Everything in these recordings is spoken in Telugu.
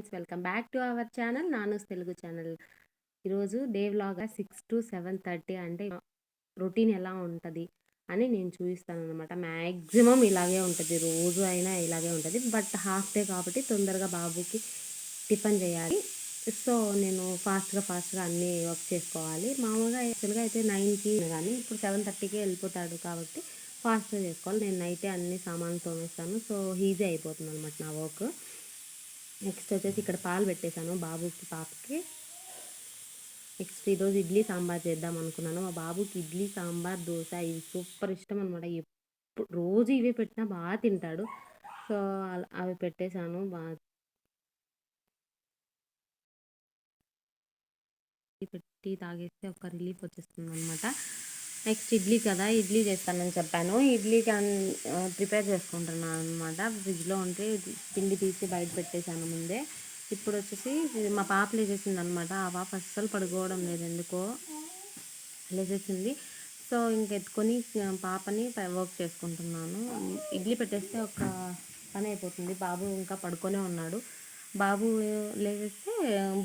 Friends, welcome back to our channel నానూస్ తెలుగు ఛానల్. ఈరోజు డే వ్లాగ్ 6 to 7:30 అంటే రొటీన్ ఎలా ఉంటుంది అని నేను చూపిస్తాను అనమాట. మ్యాక్సిమం ఇలాగే ఉంటుంది, రోజు అయినా ఇలాగే ఉంటుంది. బట్ హాఫ్ డే కాబట్టి తొందరగా బాబుకి టిఫిన్ చేయాలి. సో నేను ఫాస్ట్గా అన్నీ వర్క్ చేసుకోవాలి. మామూలుగా యాక్చువల్గా అయితే 9కి కానీ ఇప్పుడు 7:30కే వెళ్ళిపోతాడు కాబట్టి ఫాస్ట్గా చేసుకోవాలి. నేను నైటే అన్ని సామాన్లు తోమేస్తాను. సో ఈజీ అయిపోతుంది అనమాట నా వర్క్. నెక్స్ట్ వచ్చేసి ఇక్కడ పాలు పెట్టేశాను బాబుకి పాపకి. నెక్స్ట్ ఈరోజు ఇడ్లీ సాంబార్ చేద్దాం అనుకున్నాను. మా బాబుకి ఇడ్లీ సాంబార్ దోశ ఇవి సూపర్ ఇష్టం అనమాట. ఎప్పుడు రోజు ఇవే పెట్టినా బాగా తింటాడు. సో అవి పెట్టేశాను. బాగా పెట్టి తాగేస్తే ఒక రిలీఫ్ వచ్చేస్తుంది అనమాట. నెక్స్ట్ ఇడ్లీ కదా, ఇడ్లీ చేస్తానని చెప్పాను. ఇడ్లీకి ప్రిపేర్ చేసుకుంటున్నాను అనమాట. ఫ్రిడ్జ్లో ఉంటే పిండి తీసి బయట పెట్టేశాను ముందే. ఇప్పుడు వచ్చేసి మా పాప లేచేసింది అనమాట. ఆ పాప అస్సలు పడుకోవడం లేదు, ఎందుకో లేచేసింది. సో ఇంకెత్తుకొని పాపని వర్క్ చేసుకుంటున్నాను. ఇడ్లీ పెట్టేస్తే ఒక పని అయిపోతుంది. బాబు ఇంకా పడుకొనే ఉన్నాడు. బాబు లేచేస్తే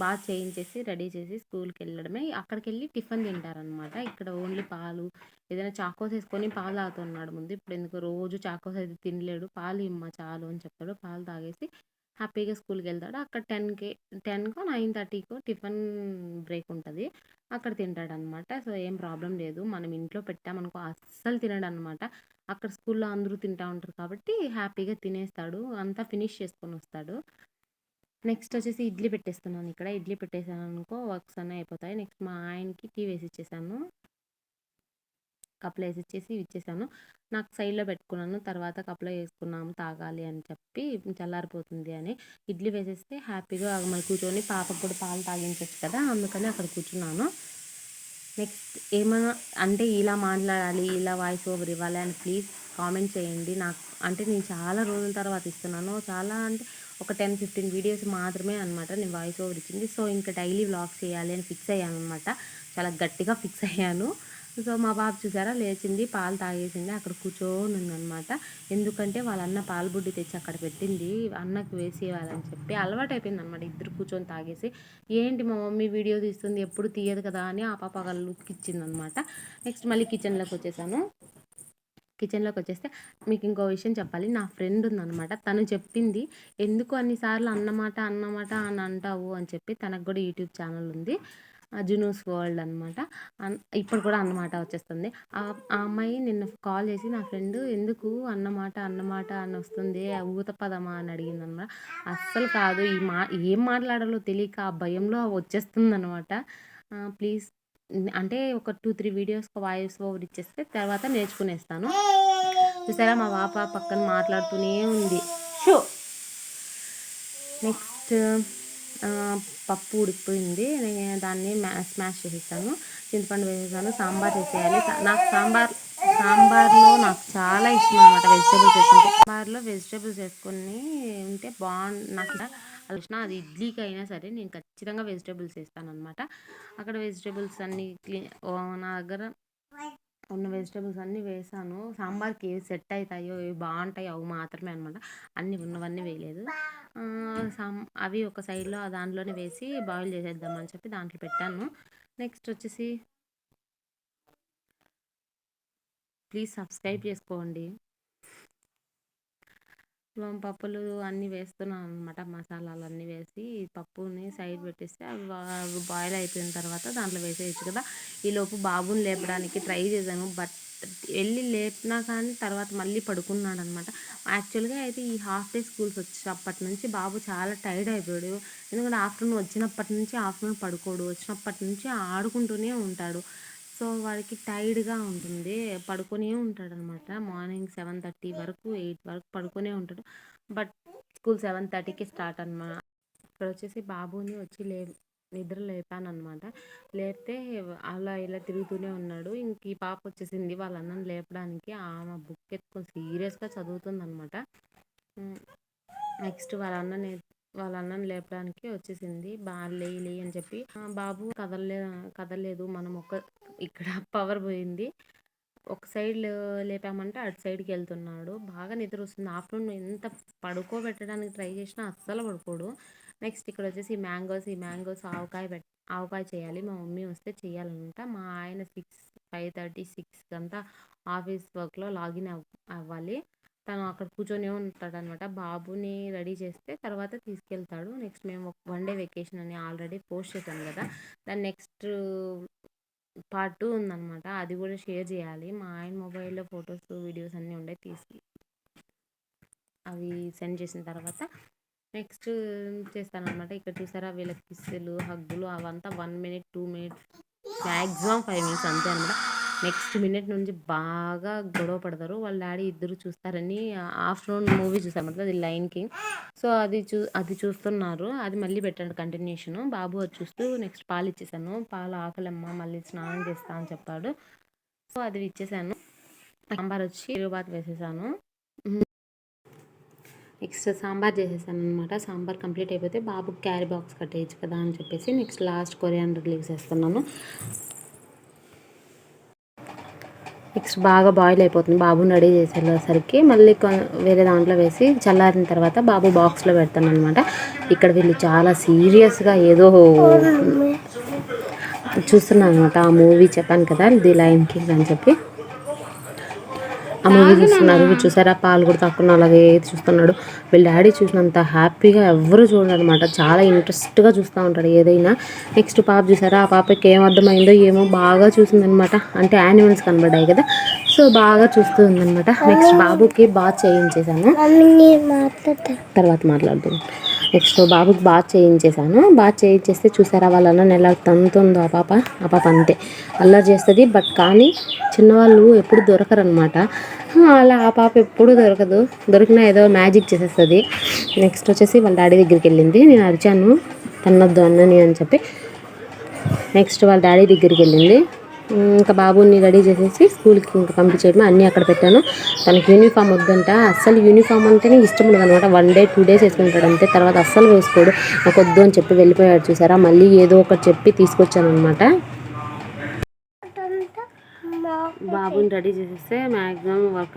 బాగా చేయించేసి రెడీ చేసి స్కూల్కి వెళ్ళడమే. అక్కడికి వెళ్ళి టిఫిన్ తింటారనమాట. ఇక్కడ ఓన్లీ పాలు, ఏదైనా చాకోస్ వేసుకొని పాలు తాగుతున్నాడు ముందు. ఇప్పుడు ఎందుకు రోజు చాకోస్ అయితే తినలేడు. పాలు ఇమ్మ చాలు అని చెప్తాడు. పాలు తాగేసి హ్యాపీగా స్కూల్కి వెళ్తాడు. అక్కడ 10కో 9:30కో టిఫిన్ బ్రేక్ ఉంటుంది, అక్కడ తింటాడనమాట. సో ఏం ప్రాబ్లం లేదు. మనం ఇంట్లో పెట్టామనుకో అస్సలు తినడనమాట. అక్కడ స్కూల్లో అందరూ తింటూ ఉంటారు కాబట్టి హ్యాపీగా తినేస్తాడు, అంతా ఫినిష్ చేసుకొని వస్తాడు. నెక్స్ట్ వచ్చేసి ఇడ్లీ పెట్టేస్తున్నాను. ఇక్కడ ఇడ్లీ పెట్టేసాను అనుకో వర్క్స్ అన్నీ అయిపోతాయి. నెక్స్ట్ మా ఆయనకి టీ వేసి ఇచ్చేసాను. కప్లో వేసి ఇచ్చేసి ఇచ్చేసాను. నాకు సైడ్లో పెట్టుకున్నాను. తర్వాత కప్లో వేసుకున్నాము తాగాలి అని చెప్పి, చల్లారిపోతుంది అని ఇడ్లీ వేసేస్తే హ్యాపీగా మళ్ళీ కూర్చొని పాపకు కూడా పాలు తాగించవచ్చు కదా, అందుకని అక్కడ కూర్చున్నాను. నెక్స్ట్ ఏమైనా అంటే ఇలా మాట్లాడాలి, ఇలా వాయిస్ ఓవర్ ఇవ్వాలి అని ప్లీజ్ కామెంట్ చేయండి. నాకు అంటే నేను చాలా రోజుల తర్వాత ఇస్తున్నాను. చాలా అంటే ఒక 10-15 వీడియోస్ మాత్రమే అనమాట నేను వాయిస్ ఓవర్ ఇచ్చింది. సో ఇంకా డైలీ వ్లాగ్స్ చేయాలి అని ఫిక్స్ అయ్యాను అనమాట. చాలా గట్టిగా ఫిక్స్ అయ్యాను. సో మా బాబు చూసారా, లేచింది, పాలు తాగేసింది, అక్కడ కూర్చొని ఉందనమాట. ఎందుకంటే వాళ్ళ అన్న పాలు బుడ్డి తెచ్చి అక్కడ పెట్టింది, అన్నకు వేసి ఇవ్వాలని చెప్పి అలవాటు అయిపోయింది అనమాట. ఇద్దరు కూర్చొని తాగేసి ఏంటి మా మమ్మీ వీడియో తీస్తుంది ఎప్పుడు తీయదు కదా అని ఆ పాప లుక్ ఇచ్చిందనమాట. నెక్స్ట్ మళ్ళీ కిచెన్లోకి వచ్చేసాను. కిచెన్లోకి వచ్చేస్తే మీకు ఇంకో విషయం చెప్పాలి. నా ఫ్రెండ్ ఉందనమాట, తను చెప్పింది ఎందుకు అన్నిసార్లు అన్నమాట అన్నమాట అని అంటావు అని చెప్పి. తనకు కూడా యూట్యూబ్ ఛానల్ ఉంది, జునూస్ వరల్డ్ అనమాట. ఇప్పుడు కూడా అన్నమాట వచ్చేస్తుంది. ఆ అమ్మాయి నిన్న కాల్ చేసి, నా ఫ్రెండ్ ఎందుకు అన్నమాట అన్నమాట అని వస్తుంది, ఊత పదమా అని అడిగింది అనమాట. అస్సలు కాదు, ఏం మాట్లాడాలో తెలియక ఆ భయంలో వచ్చేస్తుంది అనమాట. ప్లీజ్ అంటే ఒక 2-3 వీడియోస్కి వాయిస్ ఓవర్ ఇచ్చేస్తే తర్వాత నేర్చుకునేస్తాను. చూసారా మా పాప పక్కన మాట్లాడుతూనే ఉంది. షో నెక్స్ట్ పప్పు ఉడికిపోయింది, నేను దాన్ని స్మాష్ చేసేసాను, చింతపండు వేసేసాను. సాంబార్ చేసేయాలి. నాకు సాంబార్లో నాకు చాలా ఇష్టం అనమాట వెజిటేబుల్స్ వేసుకుంటే. సాంబార్లో వెజిటేబుల్స్ వేసుకొని ఉంటే నాకు ఆలోచన. అది ఇడ్లీకి అయినా సరే నేను ఖచ్చితంగా వెజిటేబుల్స్ వేస్తాను అనమాట. అక్కడ వెజిటేబుల్స్ అన్నీ నా దగ్గర ఉన్న వెజిటేబుల్స్ అన్నీ వేసాను. సాంబార్కి ఏవి సెట్ అవుతాయో, ఏవి బాగుంటాయో అవి మాత్రమే అనమాట, అన్నీ ఉన్నవన్నీ వేయలేదు. అవి ఒక సైడ్లో దాంట్లోనే వేసి బాయిల్ చేసేద్దామని చెప్పి దాంట్లో పెట్టాను. నెక్స్ట్ వచ్చేసి ప్లీజ్ సబ్స్క్రైబ్ చేసుకోండి. పప్పులు అన్నీ వేస్తున్నాను అనమాట. మసాలాలు అన్నీ వేసి పప్పుని సైడ్ పెట్టేస్తే అవి బాయిల్ అయిపోయిన తర్వాత దాంట్లో వేసేయచ్చు కదా. ఈలోపు బాబుని లేపడానికి ట్రై చేశాను, బట్ వెళ్ళి లేపినా కానీ తర్వాత మళ్ళీ పడుకున్నాడు అనమాట. యాక్చువల్గా అయితే ఈ హాఫ్ డే స్కూల్స్ వచ్చినప్పటి నుంచి బాబు చాలా టైర్డ్ అయిపోయాడు. ఎందుకంటే ఆఫ్టర్నూన్ వచ్చినప్పటి నుంచి ఆఫ్టర్నూన్ పడుకోడు, వచ్చినప్పటి నుంచి ఆడుకుంటూనే ఉంటాడు. సో వాడికి టైర్డ్గా ఉంటుంది, పడుకొనే ఉంటాడు అనమాట. మార్నింగ్ 7:30 వరకు 8 వరకు పడుకొనే ఉంటాడు. బట్ స్కూల్ 7:30కి స్టార్ట్ అనమాట. ఇక్కడ వచ్చేసి బాబుని వచ్చి నిద్ర లేపాను అనమాట. లేపితే అలా ఇలా తిరుగుతూనే ఉన్నాడు. ఇంక ఈ పాప వచ్చేసింది వాళ్ళ అన్నని లేపడానికి. ఆమె బుక్ ఎత్తుకొని సీరియస్గా చదువుతుంది అనమాట. నెక్స్ట్ వాళ్ళ అన్నని లేపడానికి వచ్చేసింది. బాగా లేయి అని చెప్పి. బాబు కదలలేదు. మనం ఇక్కడ పవర్ పోయింది. ఒక సైడ్ లేపామంటే అటు సైడ్కి వెళ్తున్నాడు. బాగా నిద్ర వస్తుంది. ఆఫ్టర్నూన్ ఎంత పడుకోబెట్టడానికి ట్రై చేసినా అస్సలు పడుకోడు. నెక్స్ట్ ఇక్కడ వచ్చేసి ఈ మ్యాంగోస్ ఆవకాయ చేయాలి. మా మమ్మీ వస్తే చేయాలన్నమాట. మా ఆయన 5:30, 6 అంతా ఆఫీస్ వర్క్లో లాగిన్ అవ్వాలి. తను అక్కడ కూర్చొని ఉంటాడనమాట. బాబుని రెడీ చేస్తే తర్వాత తీసుకెళ్తాడు. నెక్స్ట్ మేము 1 డే వెకేషన్ అని ఆల్రెడీ పోస్ట్ చేశాను కదా, దాని నెక్స్ట్ పార్ట్ 2 ఉందనమాట. అది కూడా షేర్ చేయాలి. మా ఆయన మొబైల్లో ఫొటోస్ వీడియోస్ అన్నీ ఉండే తీసి అవి సెండ్ చేసిన తర్వాత నెక్స్ట్ చేస్తానన్నమాట. ఇక్కడ చూసారా వీళ్ళకి కిస్సులు హగ్గులు అవంతా 1 మినిట్ 2 మినిట్స్ మ్యాక్సిమం 5 మినిట్స్ అంతే అనమాట. నెక్స్ట్ మినిట్ నుంచి బాగా గొడవ పడతారు. వాళ్ళ డాడీ ఇద్దరు చూస్తారని ఆఫ్టర్నూన్ మూవీ చూసారన్నమాట, అది లయన్ కింగ్. సో అది చూస్తున్నారు. అది మళ్ళీ పెట్టండి కంటిన్యూషన్. బాబు అది చూస్తూ నెక్స్ట్ పాలు ఇచ్చేసాను. పాలు ఆకలమ్మ మళ్ళీ స్నానం చేస్తా అని చెప్పాడు. సో అది ఇచ్చేసాను. సాంబార్ వచ్చి పెరుగుబాతు వేసేసాను. నెక్స్ట్ సాంబార్ చేసేసాను అనమాట. సాంబార్ కంప్లీట్ అయిపోతే బాబుకి క్యారీ బాక్స్ కట్టేయచ్చు కదా అని చెప్పేసి నెక్స్ట్ లాస్ట్ కొరియాండర్ లీవ్స్ వేస్తున్నాను. నెక్స్ట్ బాగా బాయిల్ అయిపోతుంది. బాబుని రెడీ చేసేసరికి మళ్ళీ వేరే దాంట్లో వేసి చల్లారిన తర్వాత బాబు బాక్స్లో పెడతాను అనమాట. ఇక్కడ వీళ్ళు చాలా సీరియస్గా ఏదో చూస్తున్నాను అనమాట. ఆ మూవీ చెప్పాను కదా, ది లయన్ కింగ్ అని చెప్పి ఆ మూవీ చూస్తున్నారు. చూసారా పాలు కూడా తక్కువ అలాగే చూస్తున్నాడు. వీళ్ళ డాడీ చూసినంత హ్యాపీగా ఎవరు చూడరు అనమాట. చాలా ఇంట్రెస్ట్గా చూస్తూ ఉంటాడు ఏదైనా. నెక్స్ట్ పాప చూసారా, ఆ పాపకి ఏం అర్థమైందో ఏమో బాగా చూసిందనమాట. అంటే యానిమల్స్ కనబడ్డాయి కదా, సో బాగా చూస్తూ ఉందనమాట. నెక్స్ట్ బాబుకి బాత్ చేయించేసాను, తర్వాత మాట్లాడుతుంది. నెక్స్ట్ బాబుకి బాత్ చేయించేసాను. బాత్ చేయించేస్తే చూసారా వాళ్ళ అన్న ఎలా తంతుందో ఆ పాప అంతే అల్లరి చేస్తుంది. బట్ కానీ చిన్నవాళ్ళు ఎప్పుడు దొరకరనమాట. అలా ఆ పాప ఎప్పుడు దొరికినా ఏదో మ్యాజిక్ చేసేస్తుంది. నెక్స్ట్ వచ్చేసి వాళ్ళ డాడీ దగ్గరికి వెళ్ళింది. నేను అరిచాను తన్నొద్దు అన్నని అని చెప్పి. నెక్స్ట్ వాళ్ళ డాడీ దగ్గరికి వెళ్ళింది. ఇంకా బాబుని రెడీ చేసేసి స్కూల్కి ఇంకా పంపించేయడం అన్నీ అక్కడ పెట్టాను. తనకి యూనిఫామ్ వద్దంట. అస్సలు యూనిఫామ్ అంటేనే ఇష్టం ఉండదు అనమాట. 1 day 2 days వేసుకుంటాడు అంతే, తర్వాత అస్సలు వేసుకోడు. నాకు వద్దు అని చెప్పి వెళ్ళిపోయాడు. చూసారా మళ్ళీ ఏదో ఒకటి చెప్పి తీసుకొచ్చాను అనమాట. బాబుని రెడీ చేసేస్తే మ్యాక్సిమం వర్క్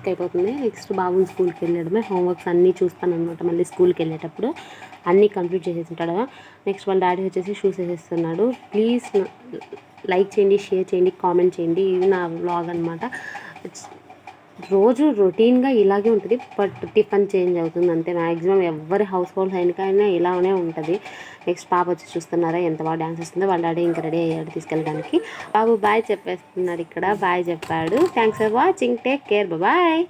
అయిపోతుంది. నెక్స్ట్ బాబుని స్కూల్కి వెళ్ళడమే. హోంవర్క్స్ అన్నీ చూస్తాను అనమాట. మళ్ళీ స్కూల్కి వెళ్ళేటప్పుడు అన్నీ కంప్లీట్ చేసేస్తుంటాడు. నెక్స్ట్ వాళ్ళ డాడీ వచ్చేసి షూస్ వేసేస్తున్నాడు. ప్లీజ్ లైక్ చేయండి, షేర్ చేయండి, కామెంట్ చేయండి. ఇది నా వ్లాగ్ అనమాట. రోజు రొటీన్గా ఇలాగే ఉంటుంది, బట్ టిఫిన్ చేంజ్ అవుతుంది అంతే. మ్యాక్సిమం ఎవరి హౌస్ హోల్డ్ అయినా ఇలానే ఉంటుంది. నెక్స్ట్ పాప వచ్చి చూస్తున్నారా ఎంత బాగా డ్యాన్స్ చేస్తుందో. వాళ్ళ డాడీ ఇంకా రెడీ అయ్యాడు తీసుకెళ్ళడానికి. బాబు బాయ్ చెప్పేస్తున్నాడు. ఇక్కడ బాయ్ చెప్పాడు. Thanks for watching, take care, bye.